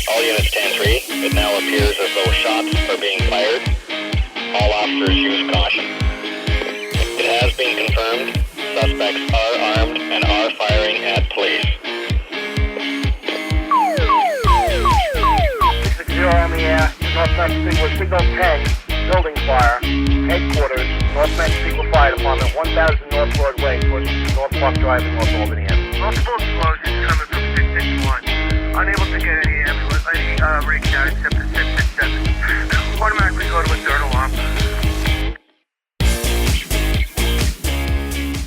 All units stand 3. It now appears as though shots are being fired. All officers use caution. It has been confirmed. Suspects are armed and are firing at police. 60 on the air. Northwest Signal 10. Building fire. Headquarters. Northwest Signal Fire Department. 1000 North Broadway. Towards North Park Drive in North Albany. Multiple explosions coming from 661. Unable to get any ambulance, any rig out except for 667. Automatically go to a third alarm.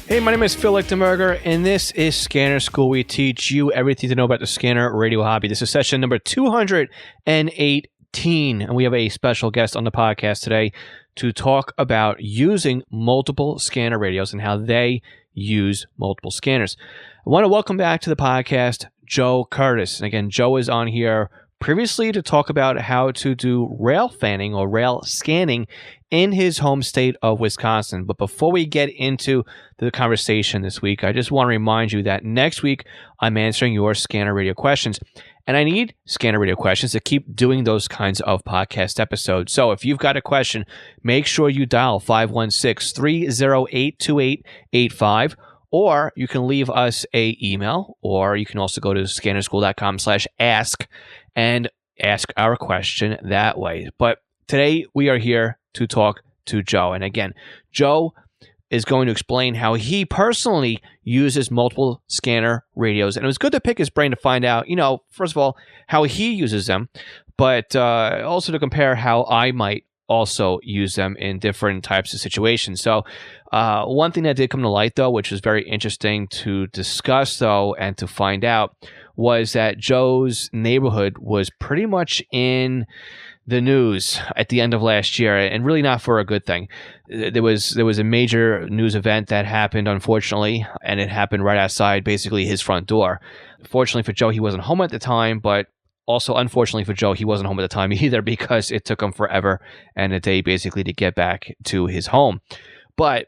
Hey, my name is Phil Lichtenberger, and this is Scanner School. We teach you everything to know about the scanner radio hobby. This is session number 218, and we have a special guest on the podcast today to talk about using multiple scanner radios and how they use multiple scanners. I want to welcome back to the podcast Joe Curtis. And again, Joe is on here previously to talk about how to do rail fanning or rail scanning in his home state of Wisconsin. But before we get into the conversation this week, I just want to remind you that next week I'm answering your scanner radio questions. And I need scanner radio questions to keep doing those kinds of podcast episodes. So if you've got a question, make sure you dial 516-308-2885. Or you can leave us an email, or you can also go to scannerschool.com/ask and ask our question that way. But today we are here to talk to Joe. And again, Joe is going to explain how he personally uses multiple scanner radios. And it was good to pick his brain to find out, first of all, how he uses them, but also to compare how I might also use them in different types of situations. So one thing that did come to light, though, which was very interesting to discuss, though, and to find out, was that Joe's neighborhood was pretty much in the news at the end of last year, and really not for a good thing. There was a major news event that happened, unfortunately, and it happened right outside basically his front door. Fortunately for Joe, he wasn't home at the time, but also, unfortunately for Joe, he wasn't home at the time either because it took him forever and a day basically to get back to his home. But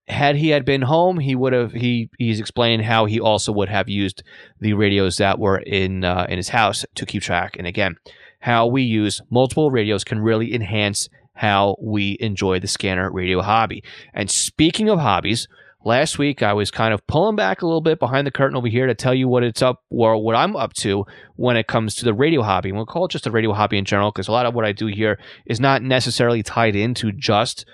had he been home, he's explaining how he also would have used the radios that were in his house to keep track. And again, how we use multiple radios can really enhance how we enjoy the scanner radio hobby. And speaking of hobbies, last week, I was kind of pulling back a little bit behind the curtain over here to tell you what it's up or what I'm up to when it comes to the radio hobby. And we'll call it just the radio hobby in general, because a lot of what I do here is not necessarily tied into just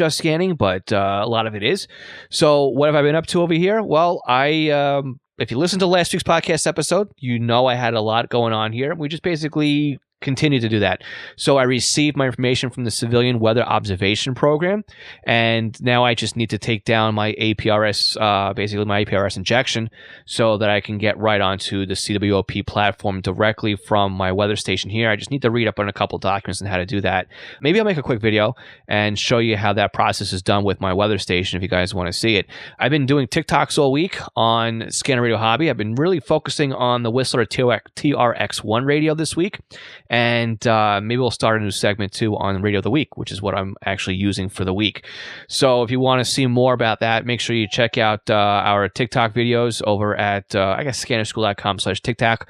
scanning, but a lot of it is. So what have I been up to over here? Well, if you listen to last week's podcast episode, you know I had a lot going on here. We just basically continue to do that. So I received my information from the Civilian Weather Observation Program, and now I just need to take down my APRS, basically my APRS injection, so that I can get right onto the CWOP platform directly from my weather station here. I just need to read up on a couple documents on how to do that. Maybe I'll make a quick video and show you how that process is done with my weather station if you guys want to see it. I've been doing TikToks all week on Scanner Radio Hobby. I've been really focusing on the Whistler TRX1 radio this week. And maybe we'll start a new segment too on Radio of the Week, which is what I'm actually using for the week. So if you want to see more about that, make sure you check out our TikTok videos over at, scannerschool.com/TikTok.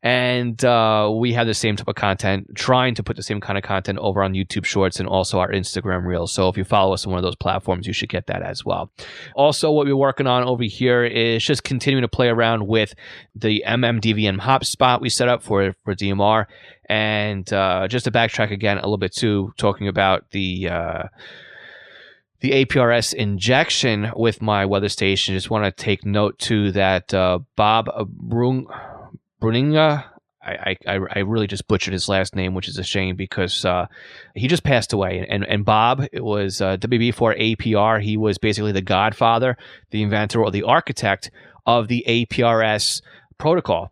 And we have the same type of content, trying to put the same kind of content over on YouTube Shorts and also our Instagram Reels. So if you follow us on one of those platforms, you should get that as well. Also, what we're working on over here is just continuing to play around with the MMDVM hotspot we set up for DMR. And just to backtrack again a little bit too, talking about the APRS injection with my weather station, just want to take note too that Bob Bruninga, I really just butchered his last name, which is a shame because he just passed away. And Bob, it was WB4 APR. He was basically the godfather, the inventor, or the architect of the APRS protocol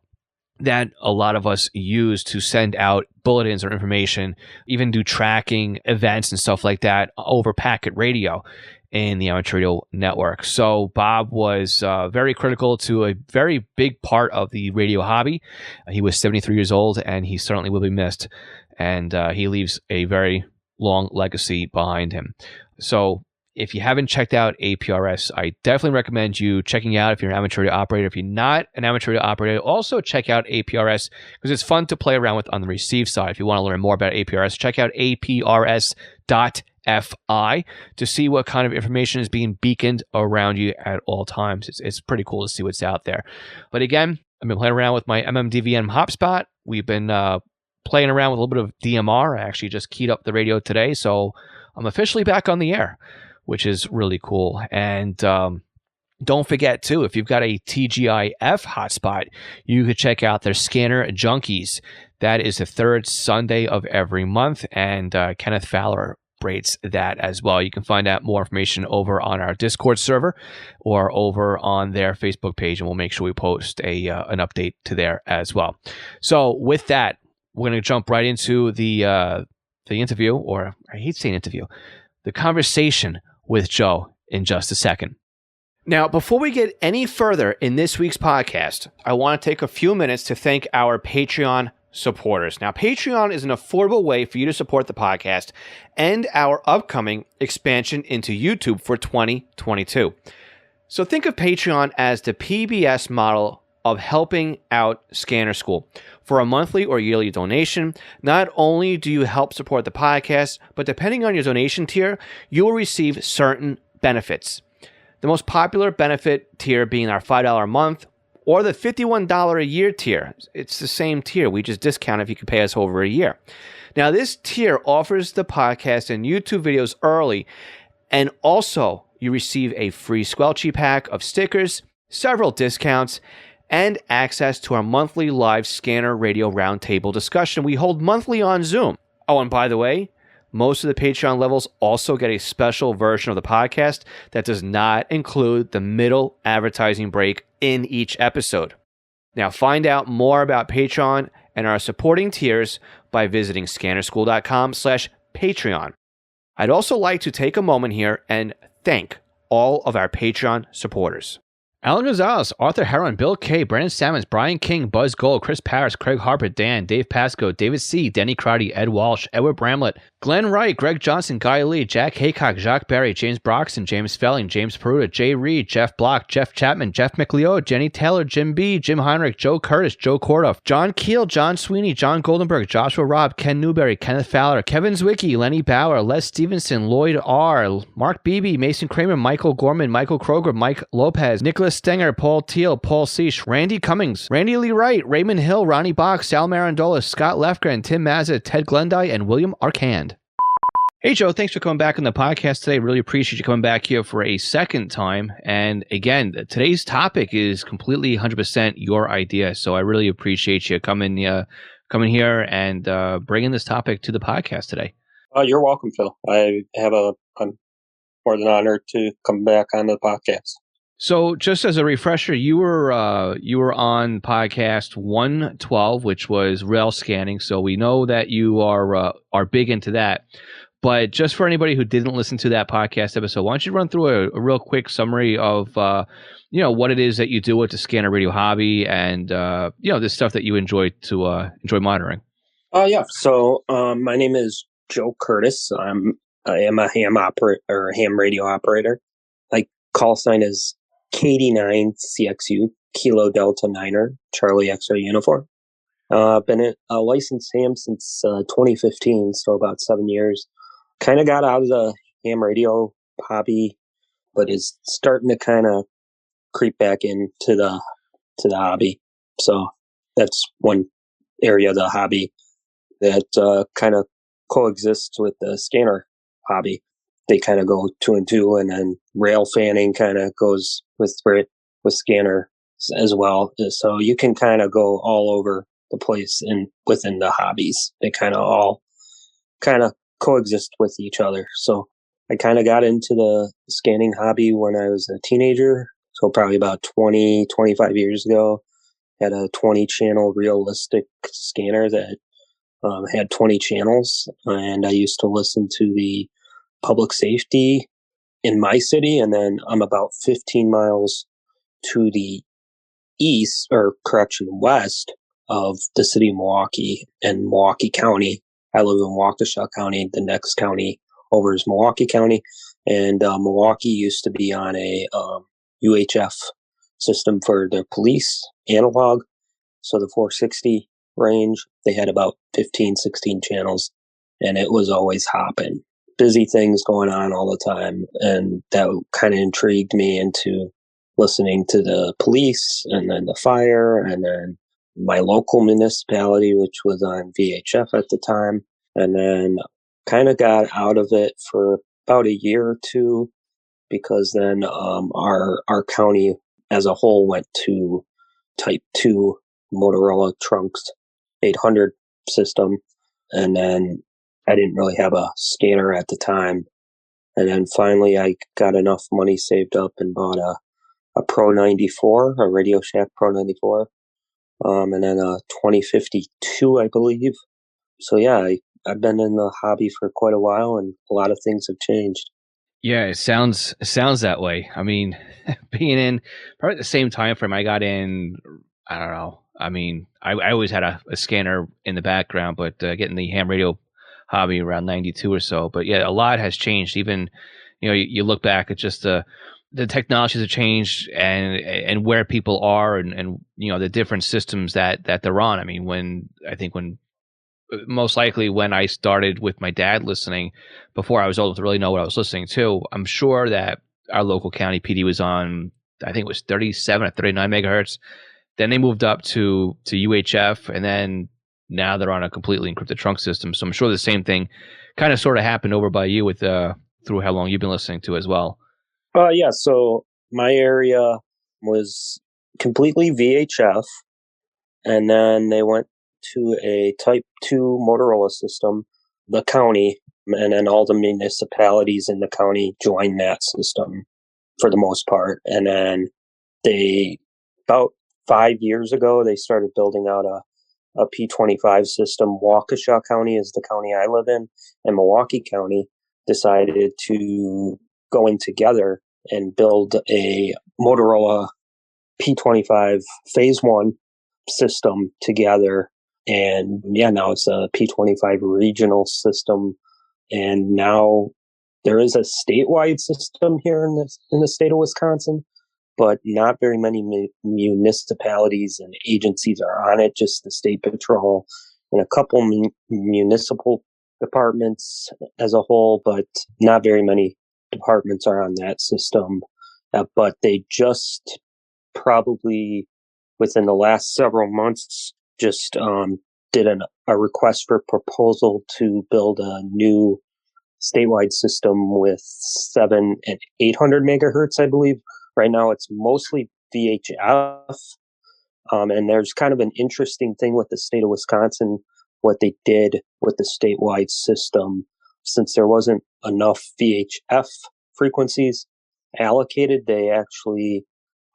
that a lot of us use to send out bulletins or information, even do tracking events and stuff like that over packet radio in the amateur radio network. So Bob was very critical to a very big part of the radio hobby. He was 73 years old, and he certainly will be missed. And he leaves a very long legacy behind him. So if you haven't checked out APRS, I definitely recommend you checking out if you're an amateur radio operator. If you're not an amateur radio operator, also check out APRS because it's fun to play around with on the receive side. If you want to learn more about APRS, check out aprs.fi to see what kind of information is being beaconed around you at all times. It's pretty cool to see what's out there. But again, I've been playing around with my MMDVM hotspot. We've been playing around with a little bit of DMR. I actually just keyed up the radio today, so I'm officially back on the air, which is really cool. And don't forget, too, if you've got a TGIF hotspot, you could check out their Scanner Junkies. That is the third Sunday of every month, and Kenneth Fowler operates that as well. You can find out more information over on our Discord server or over on their Facebook page, and we'll make sure we post an update to there as well. So with that, we're going to jump right into the interview, or I hate saying interview, the conversation with Joe in just a second. Now, before we get any further in this week's podcast, I want to take a few minutes to thank our Patreon supporters. Now, Patreon is an affordable way for you to support the podcast and our upcoming expansion into YouTube for 2022. So think of Patreon as the PBS model of helping out Scanner School. For a monthly or yearly donation, not only do you help support the podcast, but depending on your donation tier, you will receive certain benefits. The most popular benefit tier being our $5 a month or the $51 a year tier. It's the same tier. We just discount if you can pay us over a year. Now, this tier offers the podcast and YouTube videos early, and also you receive a free Squelchy pack of stickers, several discounts, and access to our monthly live Scanner Radio Roundtable discussion we hold monthly on Zoom. Oh, and by the way, most of the Patreon levels also get a special version of the podcast that does not include the middle advertising break in each episode. Now, find out more about Patreon and our supporting tiers by visiting scannerschool.com/Patreon. I'd also like to take a moment here and thank all of our Patreon supporters. Alan Gonzalez, Arthur Heron, Bill K., Brandon Sammons, Brian King, Buzz Gold, Chris Paris, Craig Harper, Dan, Dave Pasco, David C., Denny Crotty, Ed Walsh, Edward Bramlett, Glenn Wright, Greg Johnson, Guy Lee, Jack Haycock, Jacques Barry, James Broxton, James Felling, James Peruta, Jay Reed, Jeff Block, Jeff Chapman, Jeff McLeod, Jenny Taylor, Jim B., Jim Heinrich, Joe Curtis, Joe Kordoff, John Keel, John Sweeney, John Goldenberg, Joshua Robb, Ken Newberry, Kenneth Fowler, Kevin Zwicky, Lenny Bauer, Les Stevenson, Lloyd R., Mark Beebe, Mason Kramer, Michael Gorman, Michael Kroger, Mike Lopez, Nicholas Stenger, Paul Teal, Paul Seish, Randy Cummings, Randy Lee Wright, Raymond Hill, Ronnie Bach, Sal Marandola, Scott Lefgren, Tim Mazza, Ted Glendy, and William Arcand. Hey, Joe, thanks for coming back on the podcast today. Really appreciate you coming back here for a second time. And again, today's topic is completely 100% your idea. So I really appreciate you coming here and bringing this topic to the podcast today. You're welcome, Phil. I'm more than honored to come back on the podcast. So just as a refresher, you were on podcast 112, which was rail scanning. So we know that you are big into that. But just for anybody who didn't listen to that podcast episode, why don't you run through a real quick summary of what it is that you do with the Scanner Radio hobby and the stuff that you enjoy monitoring. Yeah. So my name is Joe Curtis. I am a ham radio operator. My call sign is KD9CXU, Kilo Delta Niner, Charlie X-ray uniform. I've been a licensed ham since 2015, so about 7 years. Kind of got out of the ham radio hobby, but is starting to kind of creep back into the hobby. So that's one area of the hobby that kind of coexists with the scanner hobby. They kind of go two and two, and then rail fanning kind of goes with scanner as well. So you can kind of go all over the place within the hobbies. They kind of all kind of coexist with each other. So I kind of got into the scanning hobby when I was a teenager. So probably about 25 years ago, had a 20 channel realistic scanner that had 20 channels. And I used to listen to the public safety in my city. And then I'm about 15 miles to the west of the city of Milwaukee and Milwaukee County. I live in Waukesha County. The next county over is Milwaukee County. And Milwaukee used to be on a UHF system for their police analog. So the 460 range, they had about 15, 16 channels, and it was always hopping. Busy things going on all the time. And that kind of intrigued me into listening to the police and then the fire and then my local municipality, which was on VHF at the time. And then kind of got out of it for about a year or two because then our county as a whole went to Type 2 Motorola Trunks 800 system. And then I didn't really have a scanner at the time. And then finally I got enough money saved up and bought a Pro 94, a Radio Shack Pro 94, and then a 2052, I believe. So yeah, I've been in the hobby for quite a while, and a lot of things have changed. Yeah, it sounds that way. I mean, being in probably at the same time frame, I got in. I don't know. I mean, I always had a scanner in the background, but getting the ham radio hobby around 92 or so. But yeah, a lot has changed. Even you look back at just the technologies have changed and where people are and the different systems that they're on. I mean, when most likely when I started with my dad listening, before I was old enough to really know what I was listening to, I'm sure that our local county PD was on, I think it was 37 or 39 megahertz. Then they moved up to UHF, and then now they're on a completely encrypted trunk system. So I'm sure the same thing kind of sort of happened over by you with through how long you've been listening to as well. Yeah, so my area was completely VHF, and then they went to a Type 2 Motorola system, the county, and then all the municipalities in the county joined that system for the most part. And then about 5 years ago, they started building out a P25 system. Waukesha County is the county I live in, and Milwaukee County decided to go in together and build a Motorola P25 Phase 1 system together. And yeah, now it's a P25 regional system. And now there is a statewide system here in the state of Wisconsin, but not very many municipalities and agencies are on it, just the State Patrol and a couple municipal departments as a whole, but not very many departments are on that system. But they just probably within the last several months just did a request for proposal to build a new statewide system with 700 and 800 megahertz, I believe. Right now it's mostly VHF. And there's kind of an interesting thing with the state of Wisconsin, what they did with the statewide system. Since there wasn't enough VHF frequencies allocated, they actually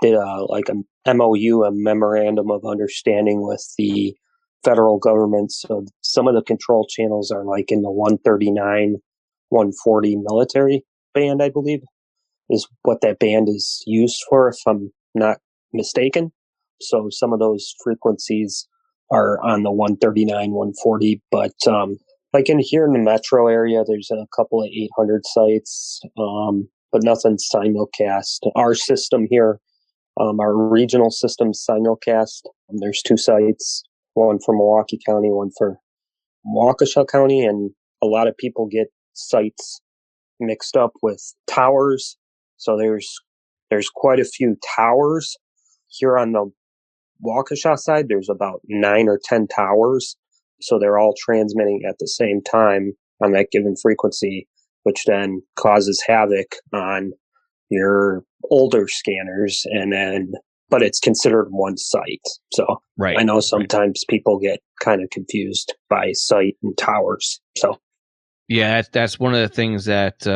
did a MOU, a memorandum of understanding with the federal government. So some of the control channels are like in the 139, 140 military band, I believe, is what that band is used for, if I'm not mistaken. So some of those frequencies are on the 139, 140, but like here in the metro area, there's a couple of 800 sites, but nothing simulcast. Our system here, our regional system simulcast, there's 2 sites, one for Milwaukee County, one for Waukesha County, and a lot of people get sites mixed up with towers. So there's quite a few towers. Here on the Waukesha side, there's about 9 or 10 towers. So they're all transmitting at the same time on that given frequency, which then causes havoc on your older scanners. But it's considered one site. So right. I know sometimes people get kind of confused by site and towers. So yeah, that's one of the things that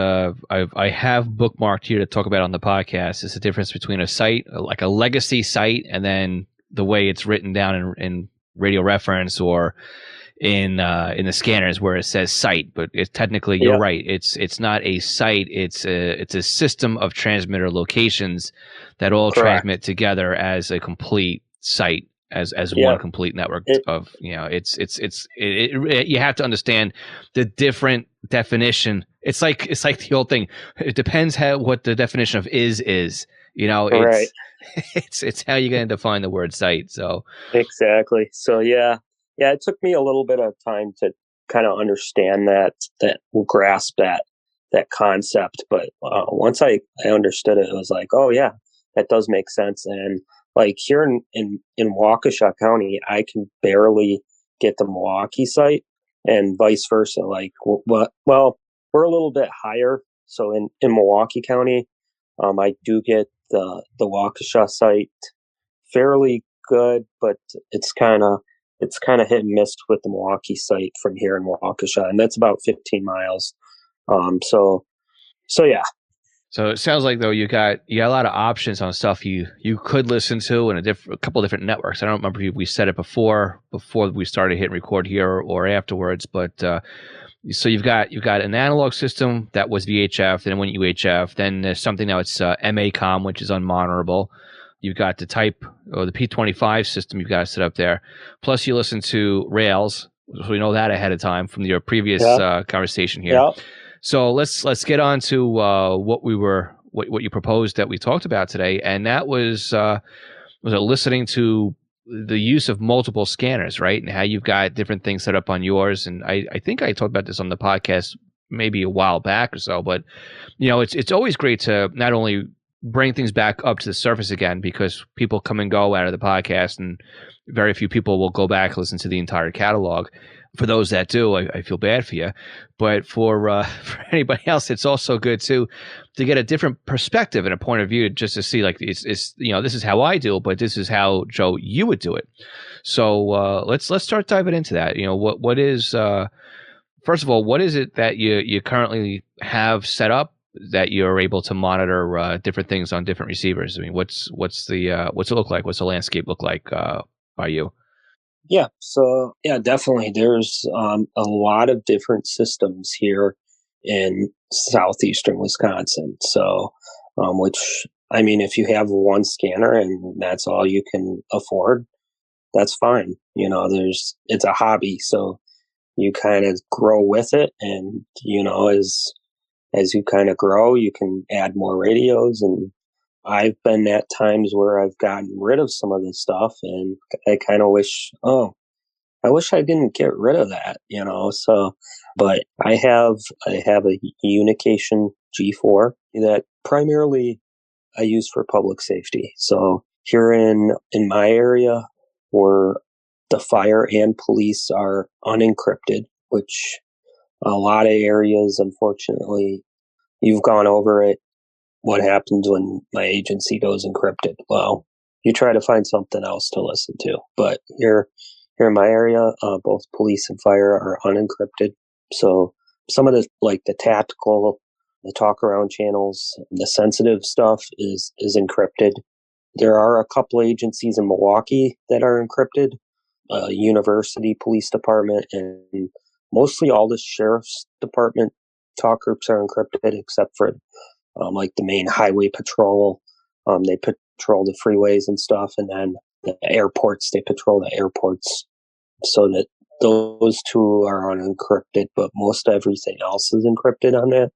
I have bookmarked here to talk about on the podcast is the difference between a site, like a legacy site, and then the way it's written down in radio reference or in the scanners where it says site. But it's technically, you're right. It's not a site. It's a system of transmitter locations that all transmit together as a complete site. As one complete network you have to understand the different definition. it's like the old thing. It depends what the definition of is. You know, Right. it's how you're going to define the word site. So Exactly. So yeah, it took me a little bit of time to kind of understand that grasp that concept. But once I understood it, it was like, oh yeah, that does make sense. And like here in Waukesha County, I can barely get the Milwaukee site, and vice versa. Like, well, we're a little bit higher. So in Milwaukee County, I do get the Waukesha site fairly good, but it's kind of hit and miss with the Milwaukee site from here in Waukesha, and that's about 15 miles. So yeah. So it sounds like though you got a lot of options on stuff you could listen to in a couple of different networks. I don't remember if we said it before we started hitting record here or afterwards, but so you've got an analog system that was VHF, then it went UHF, then there's something now it's MACOM, which is unmonitorable. You've got the type or the P25 system you've got to set up there. Plus you listen to Rails, so we know that ahead of time from your previous conversation here. Yeah. So let's get on to what you proposed that we talked about today, and that was listening to the use of multiple scanners, right? And how you've got different things set up on yours. And I think I talked about this on the podcast maybe a while back or so, but you know, it's always great to not only bring things back up to the surface again, because people come and go out of the podcast and very few people will go back and listen to the entire catalog. For those that do, I feel bad for you, but for anybody else, it's also good to get a different perspective and a point of view, just to see like it's you know, this is how I do it, but this is how, Joe, you would do it. So let's start diving into that. You know, what is first of all, what is it that you currently have set up that you're able to monitor different things on different receivers? I mean, what's it look like? What's the landscape look like by you? Yeah. So yeah, definitely. There's a lot of different systems here in southeastern Wisconsin. So, which I mean, if you have one scanner and that's all you can afford, that's fine. You know, it's a hobby, so you kind of grow with it, and you know, as you kind of grow, you can add more radios. And I've been at times where I've gotten rid of some of this stuff, and I kind of wish, I wish I didn't get rid of that, you know. So, but I have a Unication G4 that primarily I use for public safety. So here in my area, where the fire and police are unencrypted, which a lot of areas, unfortunately, you've gone over it. What happens when my agency goes encrypted? Well, you try to find something else to listen to. But here in my area, both police and fire are unencrypted. So some of the tactical, the talk around channels, the sensitive stuff is encrypted. There are a couple agencies in Milwaukee that are encrypted, university, police department, and mostly all the sheriff's department talk groups are encrypted, except for like the main highway patrol. They patrol the freeways and stuff, and then the airports, they patrol the airports. So that those two are unencrypted, but most everything else is encrypted on that.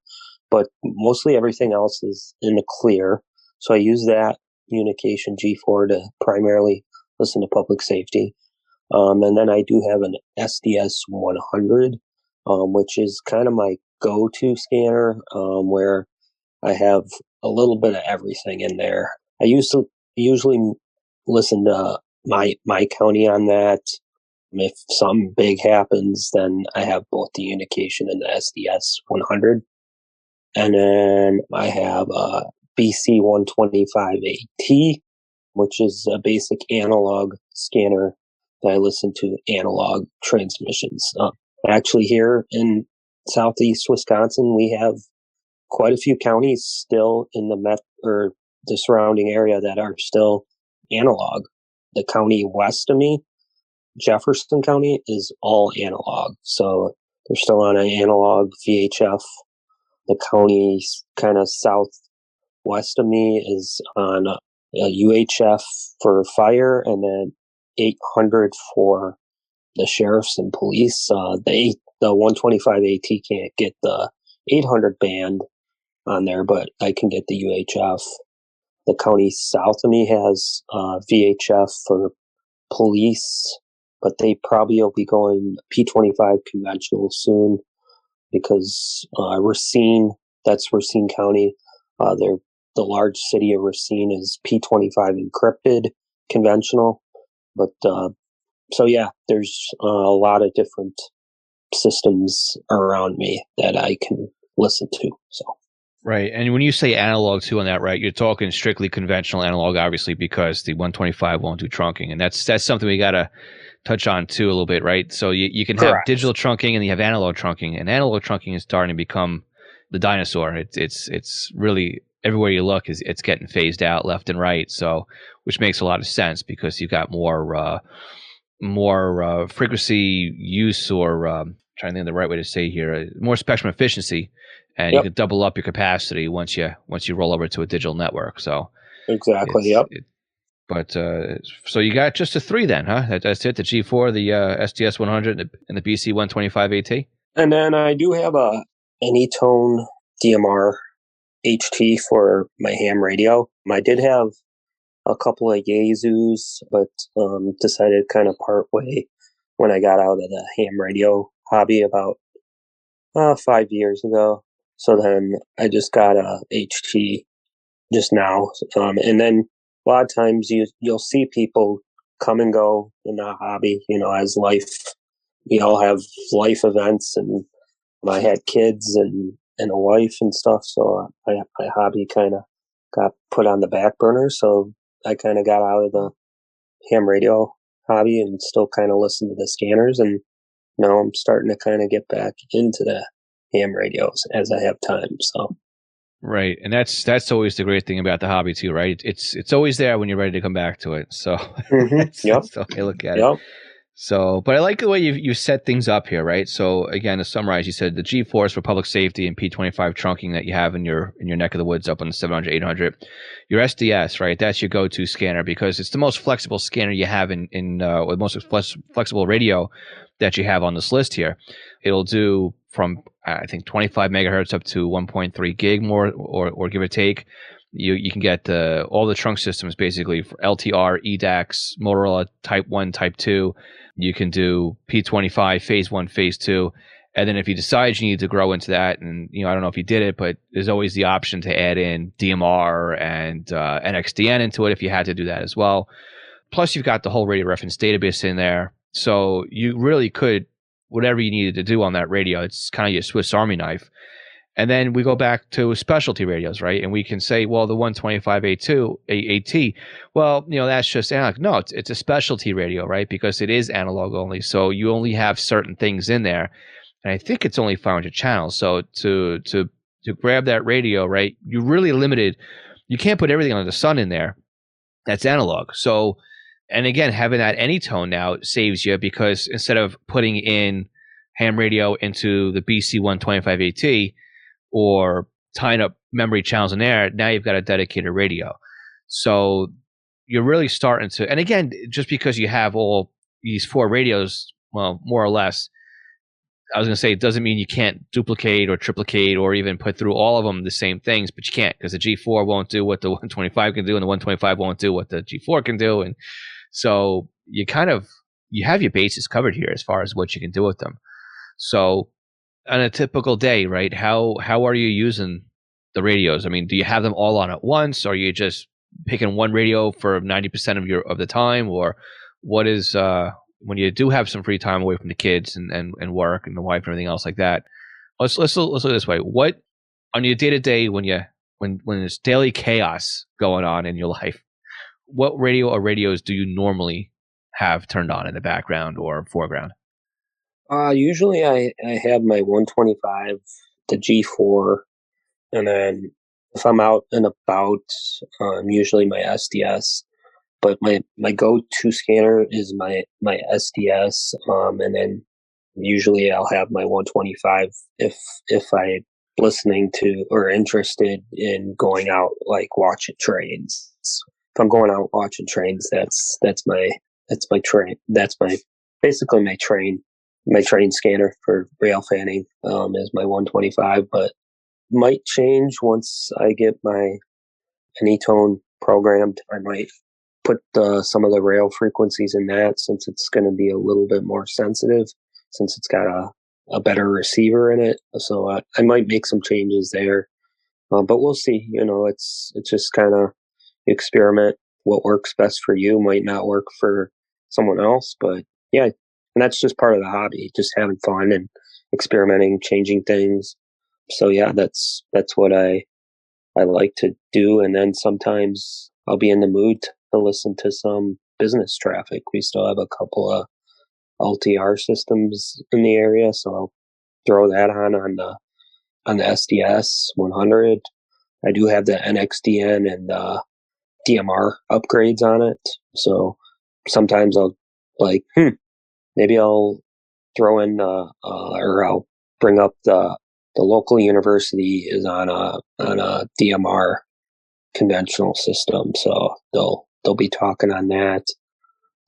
But mostly everything else is in the clear. So I use that Unication G4 to primarily listen to public safety. And then I do have an SDS 100, which is kind of my go-to scanner, where I have a little bit of everything in there. I usually listen to my county on that. If something big happens, then I have both the Unication and the SDS 100. And then I have a BC 125AT, which is a basic analog scanner that I listen to analog transmissions. Actually, here in southeast Wisconsin, we have quite a few counties still in or the surrounding area that are still analog. The county west of me, Jefferson County, is all analog. So they're still on an analog VHF. The county kind of southwest of me is on a UHF for fire, and then 800 for the sheriffs and police. The 125 AT can't get the 800 band on there, but I can get the UHF. The county south of me has VHF for police, but they probably will be going P25 conventional soon because Racine, that's Racine County. They're the large city of Racine is P25 encrypted conventional. But so yeah, there's a lot of different systems around me that I can listen to. So. Right. And when you say analog too on that, right, you're talking strictly conventional analog, obviously, because the 125 won't do trunking. And that's something we got to touch on too a little bit, right? So you can have digital trunking and you have analog trunking. And analog trunking is starting to become the dinosaur. It's really everywhere you look it's getting phased out left and right. So which makes a lot of sense because you've got more frequency use or trying to think of the right way to say here, more spectrum efficiency. And you can double up your capacity once you roll over to a digital network. So exactly, so you got just the three then, huh? That's it: the G4, the SDS 100, and the BC 125 AT. And then I do have an Anytone DMR HT for my ham radio. I did have a couple of Yaesus, but decided to kind of part way when I got out of the ham radio hobby about 5 years ago. So then I just got a HT just now. And then a lot of times you'll see people come and go in the hobby, as life, we all have life events, and I had kids and a wife and stuff. So my hobby kind of got put on the back burner. So I kind of got out of the ham radio hobby and still kind of listen to the scanners. And now I'm starting to kind of get back into the ham radios as I have time. So. Right. And that's always the great thing about the hobby too, right? It's always there when you're ready to come back to it. So that's the way I look at it. So, but I like the way you set things up here, right? So again, to summarize, you said the G4 is for public safety and P25 trunking that you have in your neck of the woods up on the 700, 800. Your SDS, right? That's your go-to scanner because it's the most flexible scanner you have or the most flexible radio that you have on this list here. It'll do from I think 25 megahertz up to 1.3 gig more or give or take. You can get all the trunk systems basically for LTR, EDAX, Motorola Type 1, Type 2. You can do P25, Phase 1, Phase 2. And then if you decide you need to grow into that, and I don't know if you did it, but there's always the option to add in DMR and NXDN into it if you had to do that as well. Plus, you've got the whole radio reference database in there. So you really could, whatever you needed to do on that radio, it's kind of your Swiss Army knife. And then we go back to specialty radios, right? And we can say, well, the 125 AT, well, that's just analog. No, it's a specialty radio, right? Because it is analog only. So you only have certain things in there. And I think it's only 500 channels. So to grab that radio, right, you're really limited. You can't put everything under the sun in there. That's analog. So, and again, having that Anytone now saves you because instead of putting in ham radio into the BC 125 AT, or tying up memory channels in there, now you've got a dedicated radio. So you're really starting to, and again, just because you have all these four radios, well, more or less, I was going to say, it doesn't mean you can't duplicate or triplicate or even put through all of them the same things, but you can't because the G4 won't do what the 125 can do and the 125 won't do what the G4 can do. And so you have your bases covered here as far as what you can do with them. So on a typical day, right? How are you using the radios? I mean, do you have them all on at once? Or are you just picking one radio for 90% of the time? Or what is when you do have some free time away from the kids and work and the wife and everything else like that? Let's look this way. What on your day to day when there's daily chaos going on in your life? What radio or radios do you normally have turned on in the background or foreground? Usually I have my 125, the G4, and then if I'm out and about, usually my SDS. But my go-to scanner is my SDS, and then usually I'll have my 125 if I'm listening to or interested in going out, like watching trains. If I'm going out watching trains, that's my train. That's basically my train my train scanner for rail fanning is my 125, but might change once I get my Anytone programmed. I might put some of the rail frequencies in that, since it's going to be a little bit more sensitive, since it's got a better receiver in it. So I might make some changes there, but we'll see. It's just kind of experiment. What works best for you might not work for someone else, but yeah, and that's just part of the hobby, just having fun and experimenting, changing things. So yeah, that's what I like to do. And then sometimes I'll be in the mood to listen to some business traffic. We still have a couple of LTR systems in the area, so I'll throw that on the SDS 100. I do have the NXDN and the DMR upgrades on it, so sometimes I'll maybe I'll throw in or I'll bring up the local university is on a DMR conventional system, so they'll be talking on that.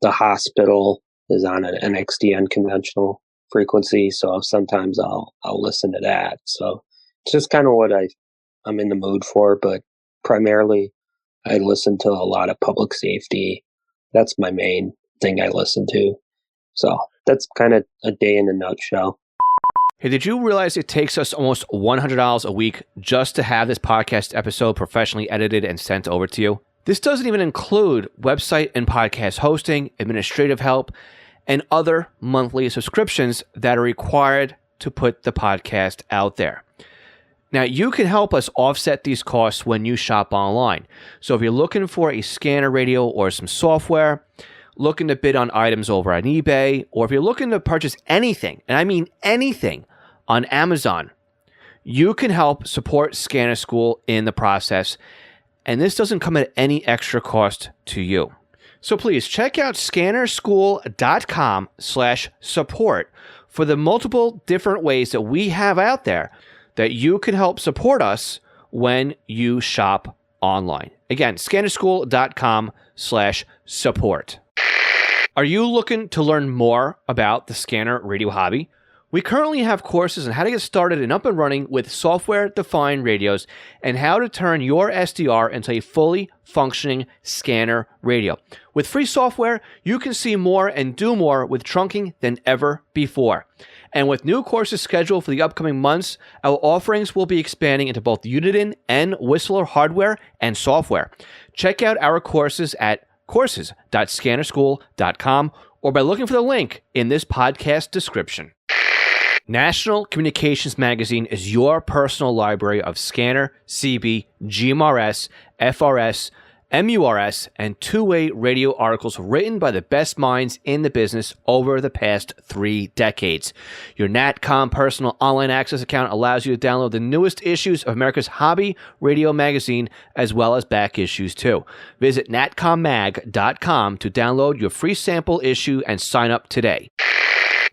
The hospital is on an NXDN conventional frequency, so sometimes I'll listen to that. So it's just kind of what I'm in the mood for, but primarily I listen to a lot of public safety. That's my main thing I listen to. So that's kind of a day in a nutshell. Hey, did you realize it takes us almost $100 a week just to have this podcast episode professionally edited and sent over to you? This doesn't even include website and podcast hosting, administrative help, and other monthly subscriptions that are required to put the podcast out there. Now, you can help us offset these costs when you shop online. So if you're looking for a scanner radio or some software, looking to bid on items over on eBay, or if you're looking to purchase anything, and I mean anything, on Amazon, you can help support Scanner School in the process, and this doesn't come at any extra cost to you. So please check out scannerschool.com/support for the multiple different ways that we have out there that you can help support us when you shop online. Again, scannerschool.com/support. Are you looking to learn more about the scanner radio hobby? We currently have courses on how to get started and up and running with software-defined radios and how to turn your SDR into a fully functioning scanner radio. With free software, you can see more and do more with trunking than ever before. And with new courses scheduled for the upcoming months, our offerings will be expanding into both Uniden and Whistler hardware and software. Check out our courses at courses.scannerschool.com or by looking for the link in this podcast description. National Communications Magazine is your personal library of scanner, CB, GMRS, FRS, MURS, and two-way radio articles written by the best minds in the business over the past 3 decades. Your NatCom personal online access account allows you to download the newest issues of America's hobby radio magazine, as well as back issues too. Visit natcommag.com to download your free sample issue and sign up today.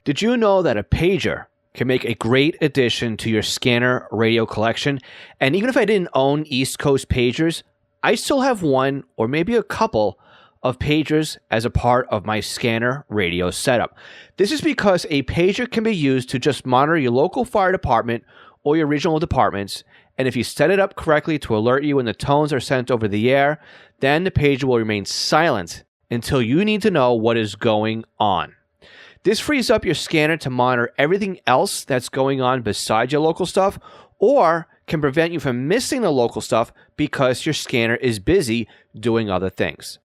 Did you know that a pager can make a great addition to your scanner radio collection? And even if I didn't own East Coast pagers, I still have one or maybe a couple of pagers as a part of my scanner radio setup. This is because a pager can be used to just monitor your local fire department or your regional departments, and if you set it up correctly to alert you when the tones are sent over the air, then the pager will remain silent until you need to know what is going on. This frees up your scanner to monitor everything else that's going on besides your local stuff, or can prevent you from missing the local stuff because your scanner is busy doing other things.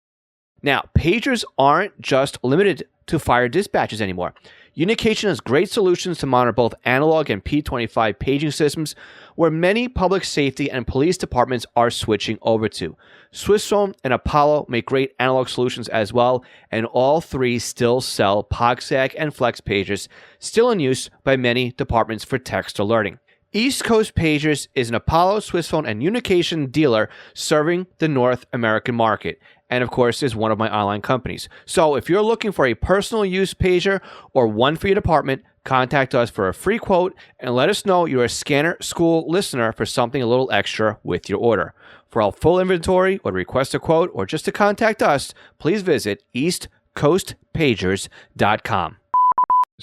Now, pagers aren't just limited to fire dispatches anymore. Unication has great solutions to monitor both analog and P25 paging systems, where many public safety and police departments are switching over to. Swissphone and Apollo make great analog solutions as well, and all three still sell POGSAG and Flex pagers, still in use by many departments for text alerting. East Coast Pagers is an Apollo, Swissphone, and Unication dealer serving the North American market, and of course is one of my online companies. So if you're looking for a personal use pager or one for your department, contact us for a free quote and let us know you're a Scanner School listener for something a little extra with your order. For our full inventory or to request a quote or just to contact us, please visit eastcoastpagers.com.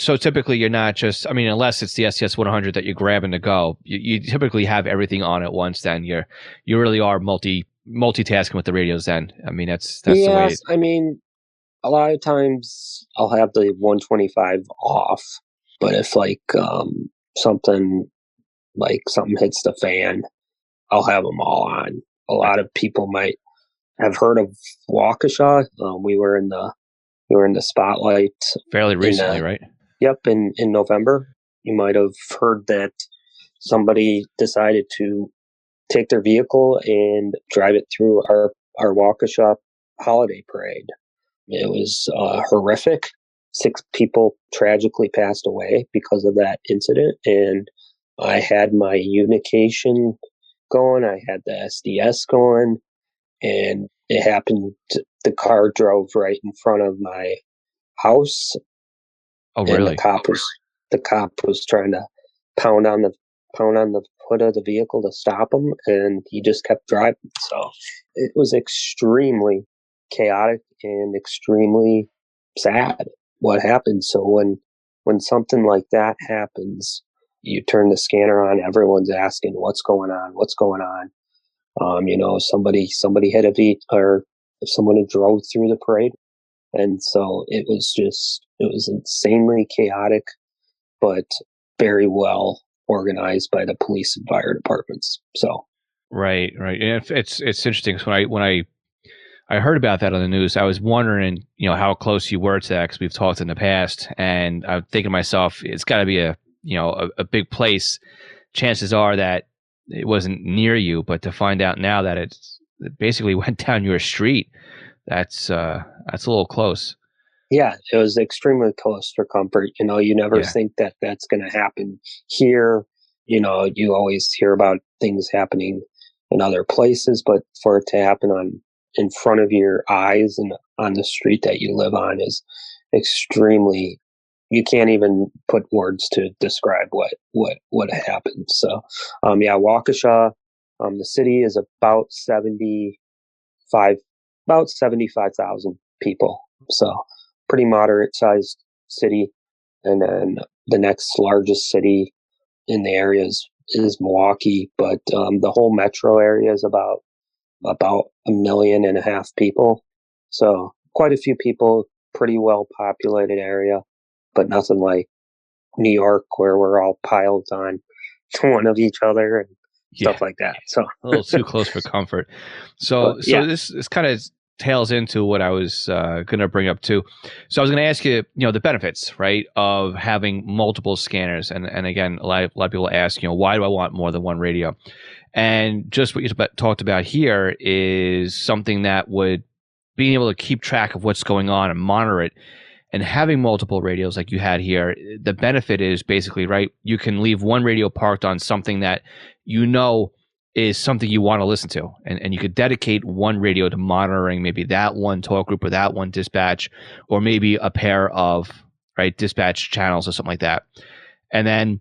So typically you're not just, I mean, unless it's the SCS 100 that you're grabbing to go, you typically have everything on at once. Then you really are multitasking with the radios. Then I mean that's the way. Yes, I mean, a lot of times I'll have the 125 off, but if something something hits the fan, I'll have them all on. A lot of people might have heard of Waukesha. We were in the spotlight Fairly in recently, right? Yep, in November. You might have heard that somebody decided to take their vehicle and drive it through our Waukesha holiday parade. It was horrific. 6 people tragically passed away because of that incident, and I had my Unication going. I had the SDS going, and it happened. The car drove right in front of my house, Oh, and really? the cop was trying to pound on the hood of the vehicle to stop him, and he just kept driving. So it was extremely chaotic and extremely sad what happened. So when something like that happens, you turn the scanner on, everyone's asking what's going on, what's going on. Somebody hit or if someone had drove through the parade. And so it was insanely chaotic, but very well organized by the police and fire departments. So Right. And it's interesting. 'Cause when I heard about that on the news, I was wondering, how close you were to that, because we've talked in the past, and I'm thinking to myself, it's got to be a big place. Chances are that it wasn't near you, but to find out now that it basically went down your street, that's a little close. yeah, it was extremely close for comfort. You never Yeah. think that that's going to happen here. You always hear about things happening in other places, but for it to happen in front of your eyes and on the street that you live on is extremely. You can't even put words to describe what happened. So, yeah, Waukesha, the city is five about 75,000 people. So pretty moderate sized city. And then the next largest city in the area is Milwaukee, but the whole metro area is about 1.5 million people. So quite a few people, pretty well populated area, but nothing like New York where we're all piled on one of each other and Yeah. stuff like that. So A little too close for comfort. So yeah. this kind of tails into what I was going to bring up too. So I was going to ask you, the benefits, right, of having multiple scanners. And again, a lot of people ask, why do I want more than one radio? And just what you talked about here is something that would being able to keep track of what's going on and monitor it. And having multiple radios like you had here, the benefit is basically, right, you can leave one radio parked on something that is something you want to listen to. And you could dedicate one radio to monitoring maybe that one talk group or that one dispatch, or maybe a pair of, right, dispatch channels or something like that. And then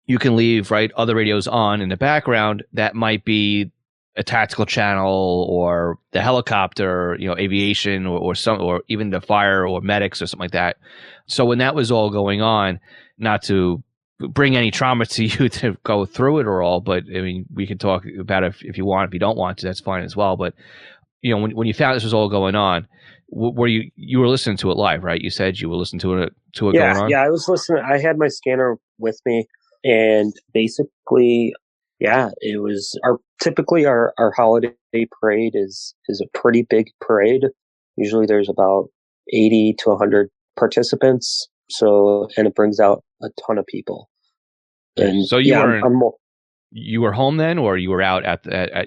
you can leave, right, other radios on in the background that might be a tactical channel or the helicopter, aviation or even the fire or medics or something like that. So when that was all going on, not to bring any trauma to you to go through it or all, but I mean, we can talk about it if you want. If you don't want to, that's fine as well. But when you found this was all going on, were you were listening to it live, right? You said you were listening to it going on. Yeah, I was listening. I had my scanner with me, and basically, yeah, it was typically our holiday parade is a pretty big parade. Usually there's about 80 to 100 participants. So, and it brings out a ton of people. And so you were home then, or you were out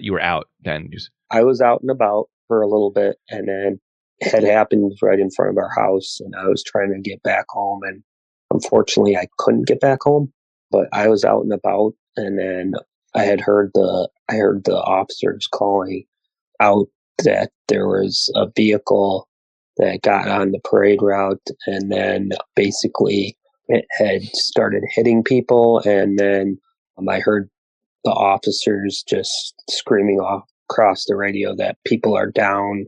you were out then? I was out and about for a little bit, and then it had happened right in front of our house, and I was trying to get back home, and unfortunately I couldn't get back home, but I was out and about, and then I heard the officers calling out that there was a vehicle that got on the parade route, and then basically it had started hitting people, and then I heard the officers just screaming across the radio that people are down,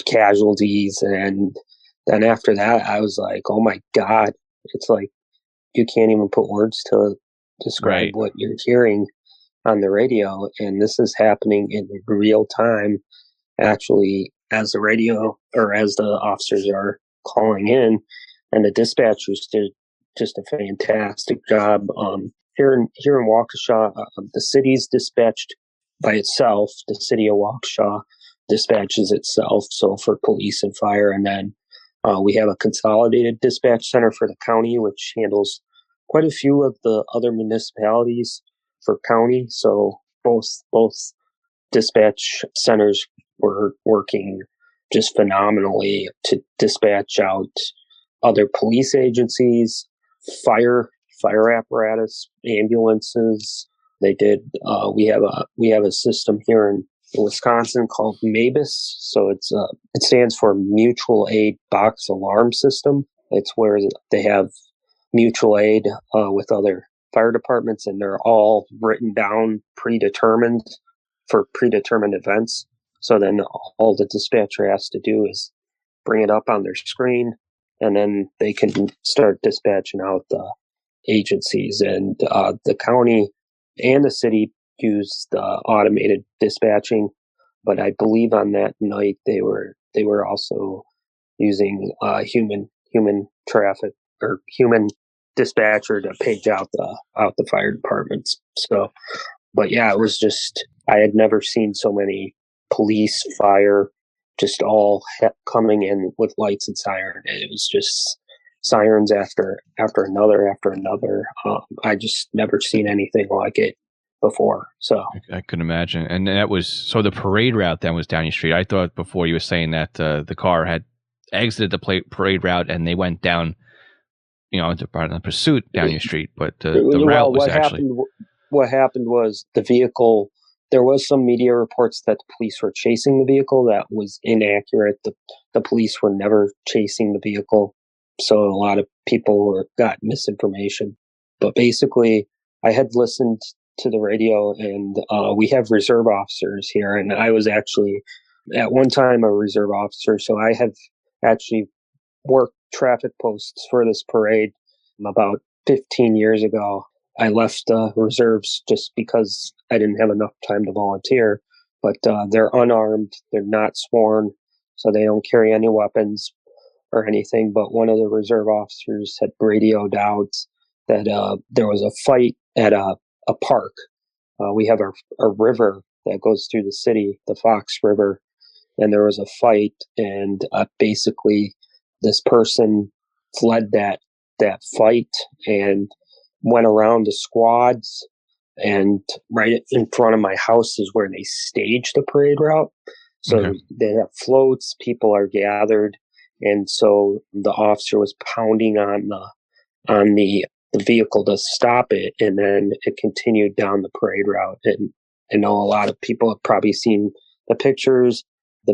casualties, and then after that I was like, oh my God, it's like you can't even put words to describe Right. what you're hearing on the radio. And this is happening in real time, actually, as the radio or as the officers are calling in, and the dispatchers did just a fantastic job. Here in Waukesha, the city's dispatched by itself. The city of Waukesha dispatches itself, so for police and fire, and then we have a consolidated dispatch center for the county, which handles quite a few of the other municipalities for county. So both dispatch centers were working just phenomenally to dispatch out other police agencies, fire apparatus, ambulances. They did. We have a system here in Wisconsin called MABUS. So it stands for Mutual Aid Box Alarm System. It's where they have mutual aid with other fire departments, and they're all written down, predetermined for predetermined events. So then all the dispatcher has to do is bring it up on their screen, and then they can start dispatching out the agencies. And the county and the city use the automated dispatching, but I believe on that night they were also using human traffic or human dispatcher to page out the fire departments. So, but yeah, it was just, I had never seen so many police, fire, just all coming in with lights and siren. It was just sirens after another. I just never seen anything like it before. So I couldn't imagine. And that was, so the parade route then was down your street. I thought before you were saying that the car had exited the parade route and they went down, into the pursuit down your street. But the route was actually... What happened was the vehicle, there was some media reports that the police were chasing the vehicle. That was inaccurate. The police were never chasing the vehicle. So a lot of people got misinformation. But basically, I had listened to the radio, and we have reserve officers here. And I was actually, at one time, a reserve officer. So I have actually worked traffic posts for this parade about 15 years ago. I left reserves just because I didn't have enough time to volunteer, but they're unarmed, they're not sworn, so they don't carry any weapons or anything. But one of the reserve officers had radioed out that there was a fight at a park. We have a river that goes through the city, the Fox River, and there was a fight, and basically this person fled that fight and went around the squads, and right in front of my house is where they stage the parade route. So they have floats, people are gathered, and so the officer was pounding on the vehicle to stop it, and then it continued down the parade route. And I know a lot of people have probably seen the pictures. The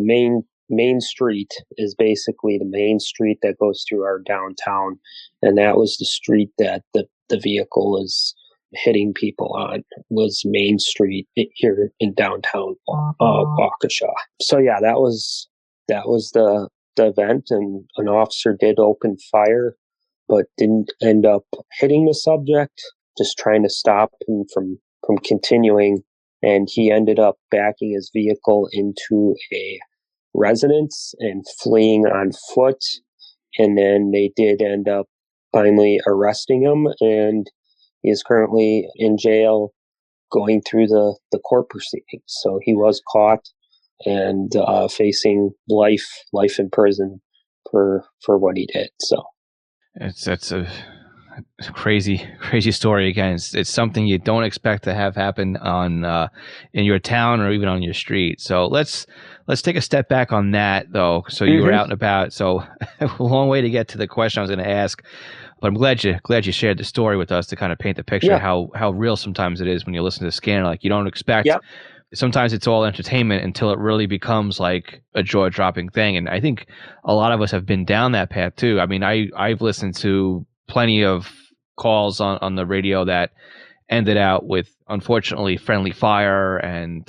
main street is basically the main street that goes through our downtown, and that was the street that the vehicle was hitting people on, was Main Street here in downtown Waukesha. So yeah, that was the event, and an officer did open fire, but didn't end up hitting the subject, just trying to stop him from continuing, and he ended up backing his vehicle into a residence and fleeing on foot. And then they did end up finally arresting him, and he is currently in jail going through the court proceedings. So he was caught and facing life in prison for what he did. So that's a crazy story. Again, it's something you don't expect to have happen on in your town or even on your street. So let's take a step back on that, though. So you were out and about. So a long way to get to the question I was going to ask, but I'm glad you shared the story with us to kind of paint the picture how real sometimes it is when you listen to Scanner. Like, you don't expect. Yep. Sometimes it's all entertainment until it really becomes like a jaw-dropping thing. And I think a lot of us have been down that path too. I mean, I've listened to plenty of calls on the radio that ended out with, unfortunately, friendly fire and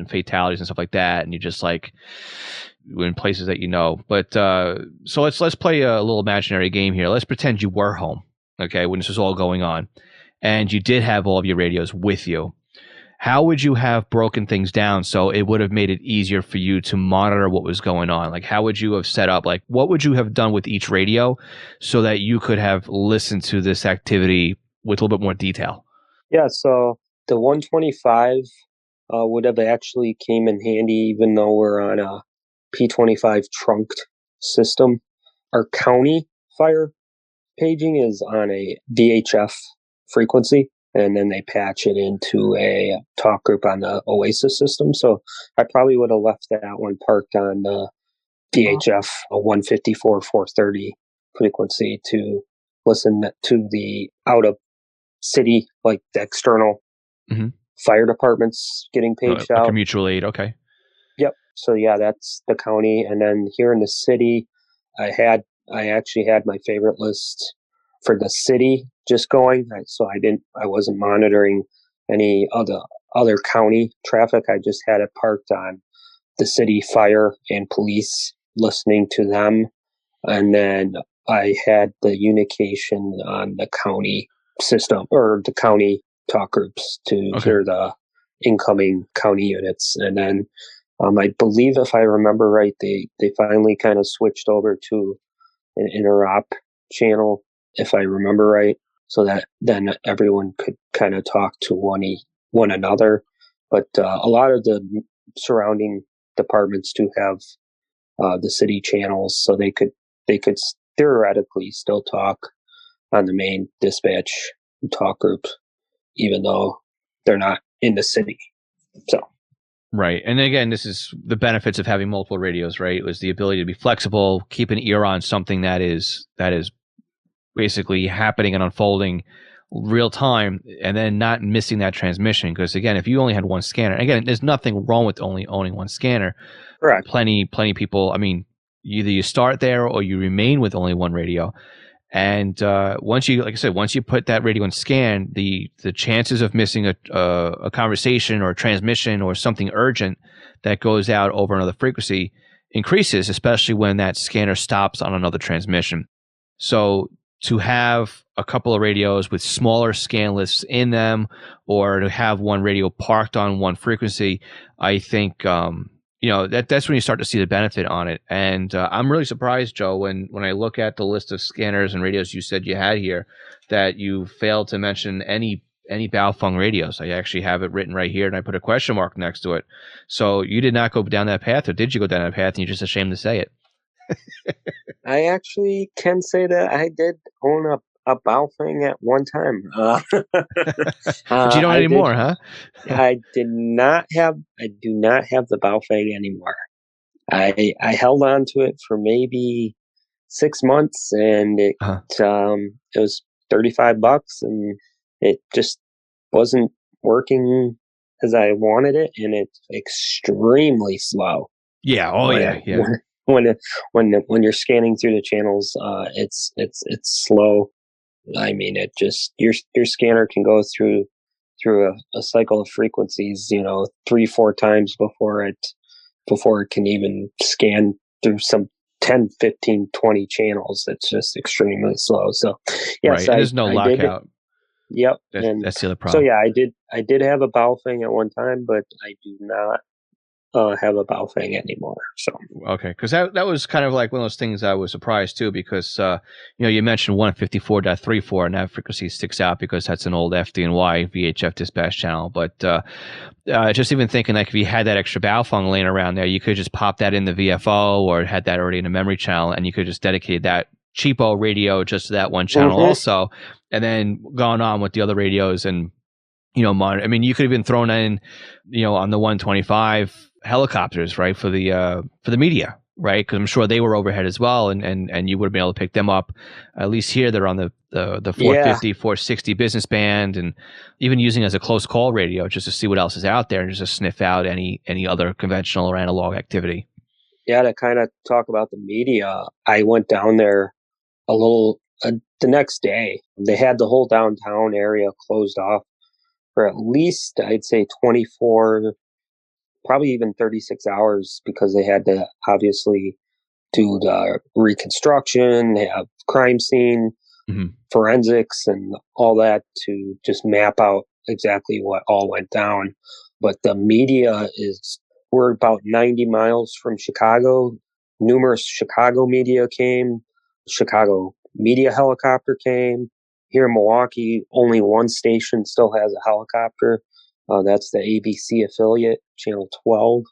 fatalities and stuff like that. And you just like, in places that But so let's play a little imaginary game here. Let's pretend you were home okay, when this was all going on, and you did have all of your radios with you, how would you have broken things down so it would have made it easier for you to monitor what was going on? Like, how would you have set up, like, what would you have done with each radio so that you could have listened to this activity with a little bit more detail? Yeah, so the 125 would have actually came in handy, even though we're on a P25 trunked system. Our county fire paging is on a VHF frequency, and then they patch it into a talk group on the Oasis system. So I probably would have left that one parked on the VHF 154 430 frequency to listen to the out of city, like the external Mhm. fire departments getting paged Like out. a mutual aid, okay. Yep. So yeah, that's the county, and then here in the city, I actually had my favorite list for the city just going. So I wasn't monitoring any other county traffic. I just had it parked on the city fire and police, listening to them, and then I had the Unication on the county system or the county talk groups to hear the incoming county units, and then I believe, if I remember right, they finally kind of switched over to an interop channel, if I remember right, so that then everyone could kind of talk to one another. But a lot of the surrounding departments do have the city channels, so they could theoretically still talk on the main dispatch talk group, even though they're not in the city. So. Right. And again, this is the benefits of having multiple radios, right? It was the ability to be flexible, keep an ear on something that is basically happening and unfolding real time, and then not missing that transmission. Because again, if you only had one scanner, again, there's nothing wrong with only owning one scanner. Correct. Plenty people, I mean, either you start there or you remain with only one radio. And once you, like I said, once you put that radio in scan, the chances of missing a conversation or a transmission or something urgent that goes out over another frequency increases, especially when that scanner stops on another transmission. So to have a couple of radios with smaller scan lists in them, or to have one radio parked on one frequency, I think that's when you start to see the benefit on it. And I'm really surprised, Joe, when I look at the list of scanners and radios you said you had here, that you failed to mention any Baofeng radios. I actually have it written right here, and I put a question mark next to it. So you did not go down that path, or did you go down that path and you're just ashamed to say it? I actually can say that I did own a Baofeng at one time. But you don't anymore, huh? I do not have the Baofeng anymore. I held on to it for maybe 6 months, and it was $35, and it just wasn't working as I wanted it, and it's extremely slow. Yeah. Oh, yeah. When you're scanning through the channels, it's slow. I mean, it just your scanner can go through a cycle of frequencies, 3-4 times before it can even scan through some 10, 15, 20 channels. It's just extremely slow. So yes, right. There's no lockout. Yep. That's the other problem. So yeah, I did have a Baofeng at one time, but I do not have a Baofeng anymore. So okay, because that was kind of like one of those things I was surprised too, because you mentioned 154.34, and that frequency sticks out because that's an old FDNY VHF dispatch channel. But just even thinking, like, if you had that extra Baofeng laying around there, you could just pop that in the VFO, or had that already in a memory channel, and you could just dedicate that cheapo radio just to that one channel also, and then gone on with the other radios and monitor. I mean, you could have even thrown in on the 125 helicopters, right, for the media, right, because I'm sure they were overhead as well, and you would have been able to pick them up. At least here they're on the 450 460 business band, and even using as a close call radio just to see what else is out there and just to sniff out any other conventional or analog activity. Yeah, to kind of talk about the media, I went down there the next day. They had the whole downtown area closed off for at least, I'd say, 24, probably even 36 hours, because they had to obviously do the reconstruction, have crime scene Mhm. forensics and all that to just map out exactly what all went down. But the media we're about 90 miles from Chicago. Numerous Chicago media came. Chicago media helicopter came. Here in Milwaukee, only one station still has a helicopter. That's the ABC affiliate, Channel 12.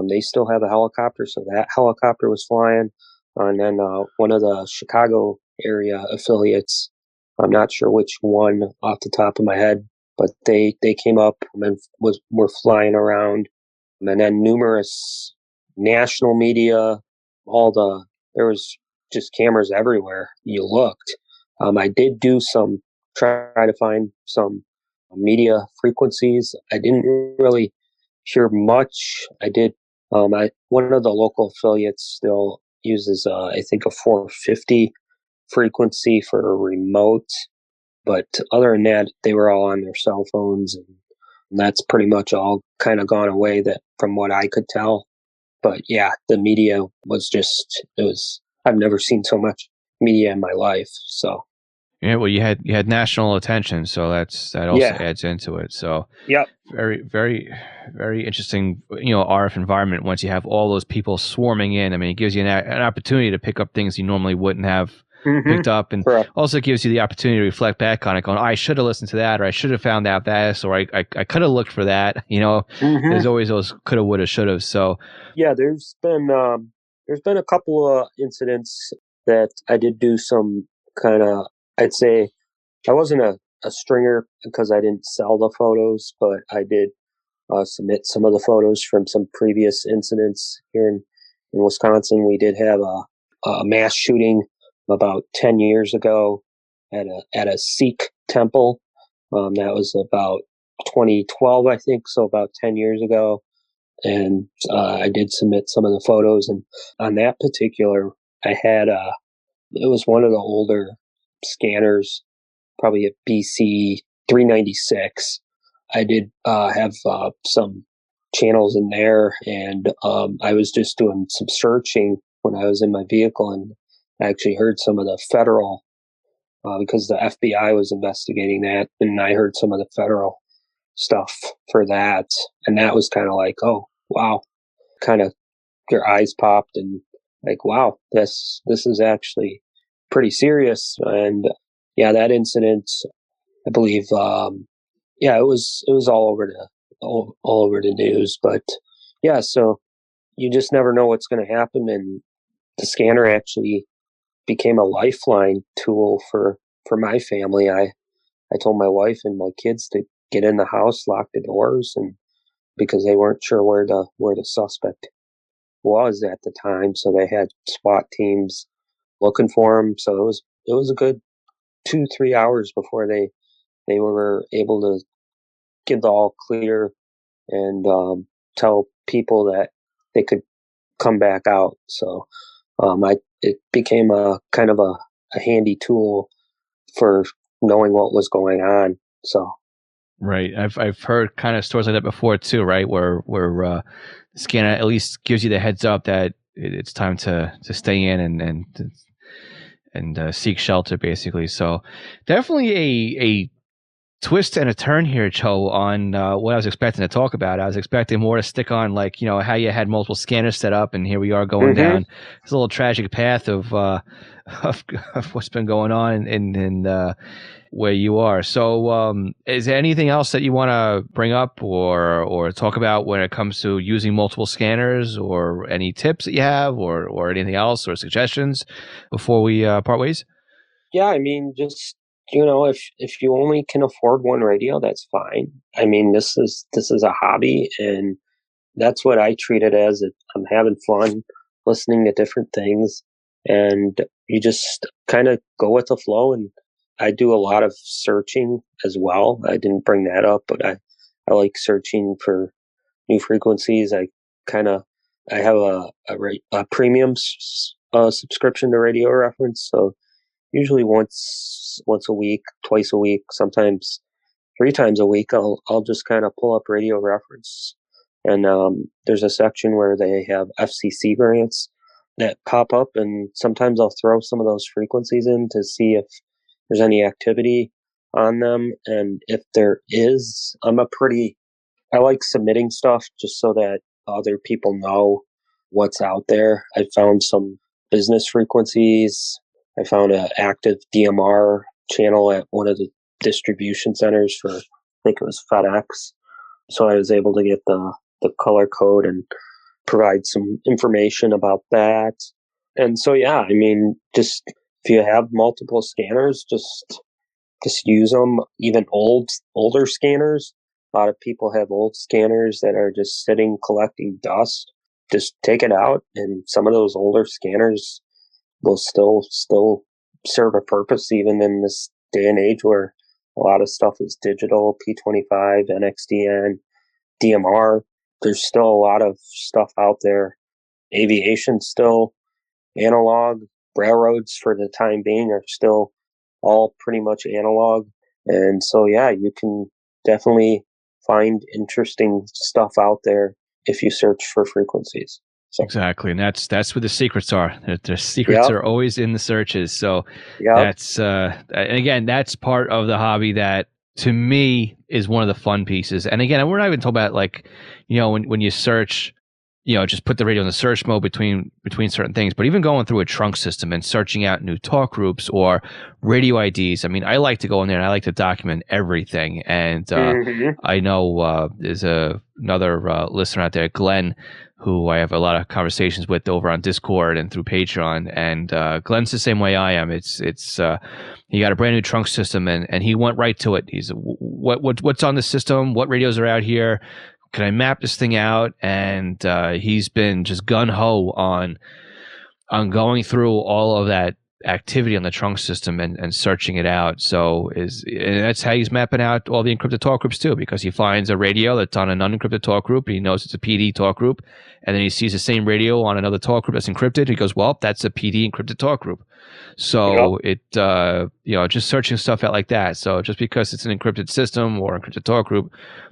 They still have a helicopter, so that helicopter was flying. And then one of the Chicago area affiliates, I'm not sure which one off the top of my head, but they came up and were flying around. And then numerous national media, there was just cameras everywhere you looked. I did try to find some media frequencies. I didn't really hear much. I did. One of the local affiliates still uses, I think, a 450 frequency for a remote. But other than that, they were all on their cell phones, and that's pretty much all kind of gone away. That from what I could tell. But yeah, the media was it was. I've never seen so much media in my life. So Yeah, well, you had national attention, so that also yeah, adds into it. So yep. very, very, very interesting, RF environment once you have all those people swarming in. I mean, it gives you an opportunity to pick up things you normally wouldn't have Mm-hmm. picked up, and Correct. also gives you the opportunity to reflect back on it, going, I should have listened to that, or I should have found out this, or I could have looked for that. Mm-hmm. There's always those coulda, woulda, shoulda. So Yeah, there's been a couple of incidents that I did do some kind of, I'd say I wasn't a stringer because I didn't sell the photos, but I did submit some of the photos from some previous incidents here in Wisconsin. We did have a mass shooting about 10 years ago at a Sikh temple. That was about 2012, I think, so about 10 years ago. And I did submit some of the photos. And on that particular, it was one of the older scanners, probably a BC 396. I did have some channels in there, and I was just doing some searching when I was in my vehicle, and I actually heard some of the federal, because the FBI was investigating that, and I heard some of the federal stuff for that, and that was kind of like, oh wow, kind of your eyes popped, and like, wow, this is actually pretty serious. And yeah, that incident, I believe, yeah, it was all over the news. But yeah, so you just never know what's going to happen, and the scanner actually became a lifeline tool for my family. I told my wife and my kids to get in the house, lock the doors, and because they weren't sure where the suspect was at the time, so they had SWAT teams looking for him. So it was a good 2-3 hours before they were able to give the all clear and tell people that they could come back out. So it became a kind of a handy tool for knowing what was going on. So right, I've heard kind of stories like that before too, right? Where the scanner at least gives you the heads up that it's time to stay in and seek shelter, basically. So definitely a twist and a turn here, Joe, on what I was expecting to talk about. I was expecting more to stick on, like, how you had multiple scanners set up, and here we are going mm-hmm. down this little tragic path of of, of what's been going on in where you are. So, is there anything else that you want to bring up or talk about when it comes to using multiple scanners, or any tips that you have, or anything else, or suggestions before we part ways? Yeah, I mean, just if you only can afford one radio, that's fine. I mean, this is a hobby, and that's what I treat it as. I'm having fun listening to different things, and you just kind of go with the flow. And I do a lot of searching as well. I didn't bring that up, but I like searching for new frequencies. Kind of I have a premium subscription to Radio Reference, so usually once a week, twice a week, sometimes 3 times a week, I'll just kind of pull up Radio Reference, and there's a section where they have FCC variants that pop up, and sometimes I'll throw some of those frequencies in to see there's any activity on them. And if there is, I like submitting stuff just so that other people know what's out there. I found some business frequencies. I found an active DMR channel at one of the distribution centers for, I think it was FedEx. So I was able to get the color code and provide some information about that. And so, yeah, I mean, just if you have multiple scanners, just use them. Even older scanners. A lot of people have old scanners that are just sitting collecting dust. Just take it out, and some of those older scanners will still serve a purpose, even in this day and age where a lot of stuff is digital, P25, NXDN, DMR. There's still a lot of stuff out there. Aviation still analog. Railroads for the time being are still all pretty much analog. And so, yeah, you can definitely find interesting stuff out there if you search for frequencies. So. Exactly, and that's where the secrets are. The secrets are always in the searches. So that's and again, that's part of the hobby that to me is one of the fun pieces. And again, we're not even talking about like, when you search, just put the radio in the search mode between certain things, but even going through a trunk system and searching out new talk groups or radio IDs. I mean, I like to go in there and I like to document everything. And I know there's another listener out there, Glenn, who I have a lot of conversations with over on Discord and through Patreon. And Glenn's the same way I am. It's he got a brand new trunk system and he went right to it. He's what's on the system? What radios are out here? Can I map this thing out? And he's been just gung-ho on going through all of that activity on the trunk system and searching it out. So and that's how he's mapping out all the encrypted talk groups too, because he finds a radio that's on an unencrypted talk group. He knows it's a PD talk group. And then he sees the same radio on another talk group that's encrypted. He goes, well, that's a PD encrypted talk group. So just searching stuff out like that. So just because it's an encrypted system or encrypted talk group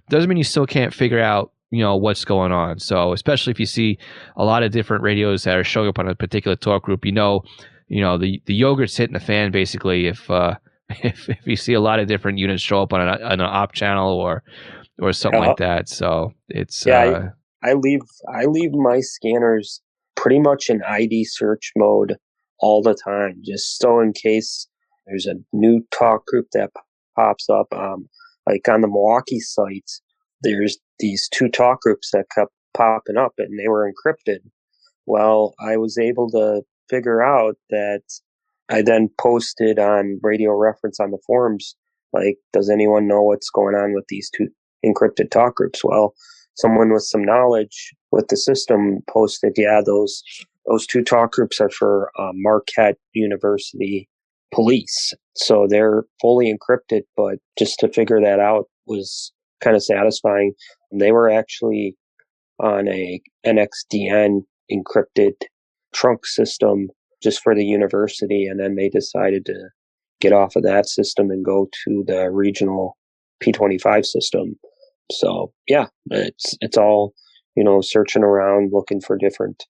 doesn't mean you still can't figure out, what's going on. So especially if you see a lot of different radios that are showing up on a particular talk group, the yogurt's hitting the fan basically if you see a lot of different units show up on an op channel or something like that. So it's I leave my scanners pretty much in ID search mode all the time, just so in case there's a new talk group that pops up. Like on the Milwaukee site, there's these two talk groups that kept popping up and they were encrypted. Well, I was able to figure out that I then posted on Radio Reference on the forums, like, does anyone know what's going on with these two encrypted talk groups? Well, someone with some knowledge with the system posted, those two talk groups are for Marquette University police. So they're fully encrypted, but just to figure that out was kind of satisfying. They were actually on a NXDN encrypted trunk system just for the university, and then they decided to get off of that system and go to the regional P25 system. So yeah, it's all, searching around looking for different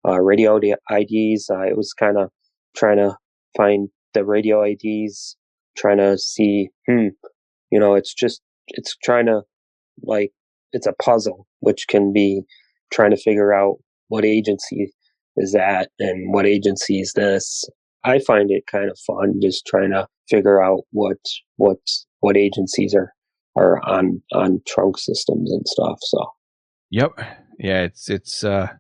radio IDs. I was kind of trying to find the radio IDs, trying to see, it's trying to, like, it's a puzzle, which can be trying to figure out what agency is that and what agency is this. I find it kind of fun just trying to figure out what agencies are on trunk systems and stuff. So yep, yeah, it's a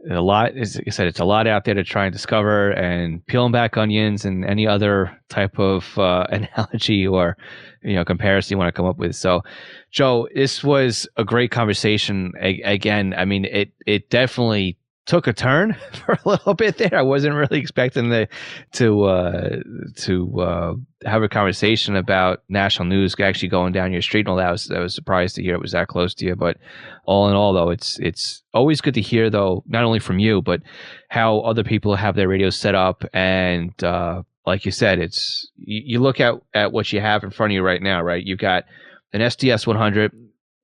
lot. As I said, it's a lot out there to try and discover, and peeling back onions and any other type of analogy or comparison you want to come up with. So, Joe, this was a great conversation. Again, I mean, it definitely took a turn for a little bit there. I wasn't really expecting to have a conversation about national news actually going down your street and all that. I was surprised to hear it was that close to you. But all in all, though, it's always good to hear, though, not only from you, but how other people have their radios set up. And like you said, it's you look at what you have in front of you right now, right? You've got an SDS 100.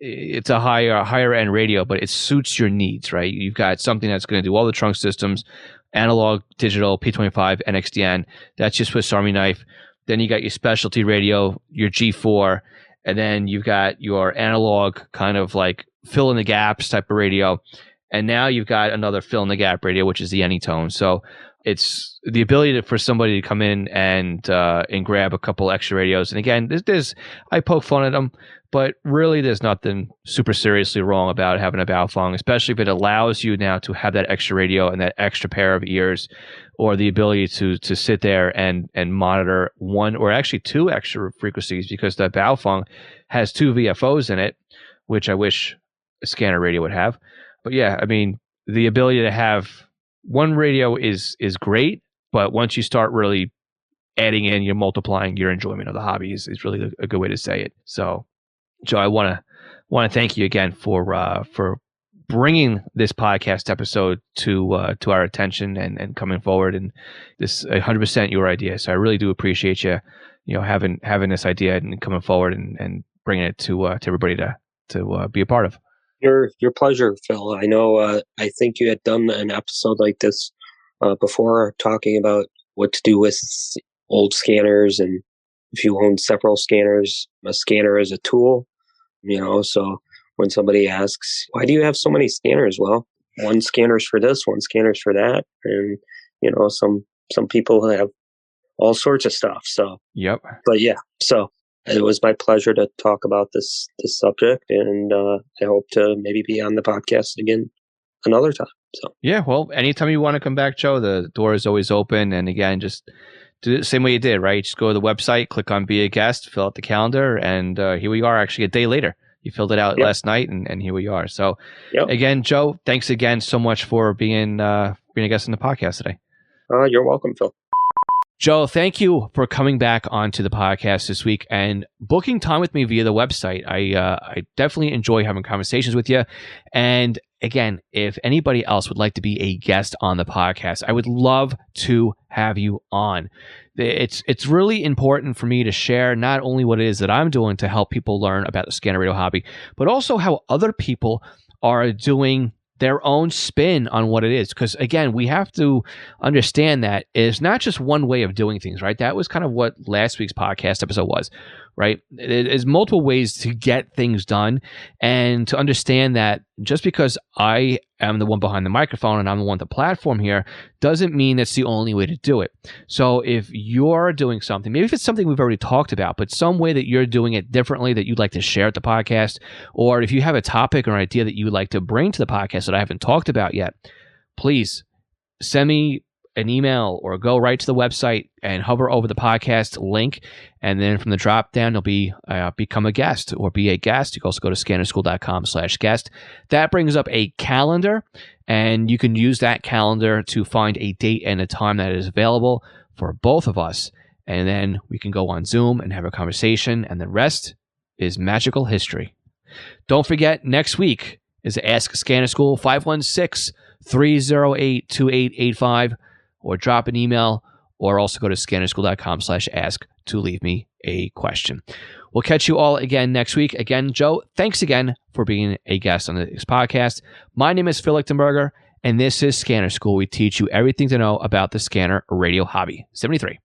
It's a higher end radio, but it suits your needs, right? You've got something that's going to do all the trunk systems, analog, digital, P25, NXDN. That's your Swiss Army knife. then you got your specialty radio, your G4, and then you've got your analog kind of like fill in the gaps type of radio. And now you've got another fill in the gap radio, which is the Anytone. So it's the ability for somebody to come in and grab a couple extra radios. And again, I poke fun at them, but really there's nothing super seriously wrong about having a Baofeng, especially if it allows you now to have that extra radio and that extra pair of ears, or the ability to sit there and monitor one or actually two extra frequencies, because the Baofeng has two VFOs in it, which I wish a scanner radio would have. But yeah, I mean, the ability to have one radio is great, but once you start really adding in, you're multiplying your enjoyment of the hobby is really a good way to say it. So, Joe, I want to thank you again for bringing this podcast episode to our attention and coming forward. And this 100% your idea. So I really do appreciate you having this idea and coming forward and bringing it to everybody to be a part of. Your pleasure, Phil. I know. I think you had done an episode like this before, talking about what to do with old scanners, and if you own several scanners, a scanner is a tool. So when somebody asks, "Why do you have so many scanners?" Well, one scanner's for this, one scanner's for that, and some people have all sorts of stuff. So yep. But yeah, so. It was my pleasure to talk about this subject, and I hope to maybe be on the podcast again another time. So yeah, well, anytime you want to come back, Joe, the door is always open. And again, just do it the same way you did, right? Just go to the website, click on Be a Guest, fill out the calendar, and here we are actually a day later. You filled it out last night, and here we are. So again, Joe, thanks again so much for being a guest on the podcast today. You're welcome, Phil. Joe, thank you for coming back onto the podcast this week and booking time with me via the website. I definitely enjoy having conversations with you. And again, if anybody else would like to be a guest on the podcast, I would love to have you on. It's really important for me to share not only what it is that I'm doing to help people learn about the scanner radio hobby, but also how other people are doing their own spin on what it is. Because again, we have to understand that it's not just one way of doing things, right? That was kind of what last week's podcast episode was, right? There's multiple ways to get things done, and to understand that just because I am the one behind the microphone and I'm the one with the platform here doesn't mean that's the only way to do it. So if you're doing something, maybe if it's something we've already talked about, but some way that you're doing it differently that you'd like to share at the podcast, or if you have a topic or an idea that you would like to bring to the podcast that I haven't talked about yet, please send me an email or go right to the website and hover over the podcast link. And then from the drop down, there'll be become a guest or be a guest. You can also go to scannerschool.com/guest. That brings up a calendar, and you can use that calendar to find a date and a time that is available for both of us. And then we can go on Zoom and have a conversation, and the rest is magical history. Don't forget, next week is Ask Scanner School, 516-308-2885, or drop an email, or also go to scannerschool.com/ask to leave me a question. We'll catch you all again next week. Again, Joe, thanks again for being a guest on this podcast. My name is Phil Lichtenberger, and this is Scanner School. We teach you everything to know about the scanner radio hobby. 73.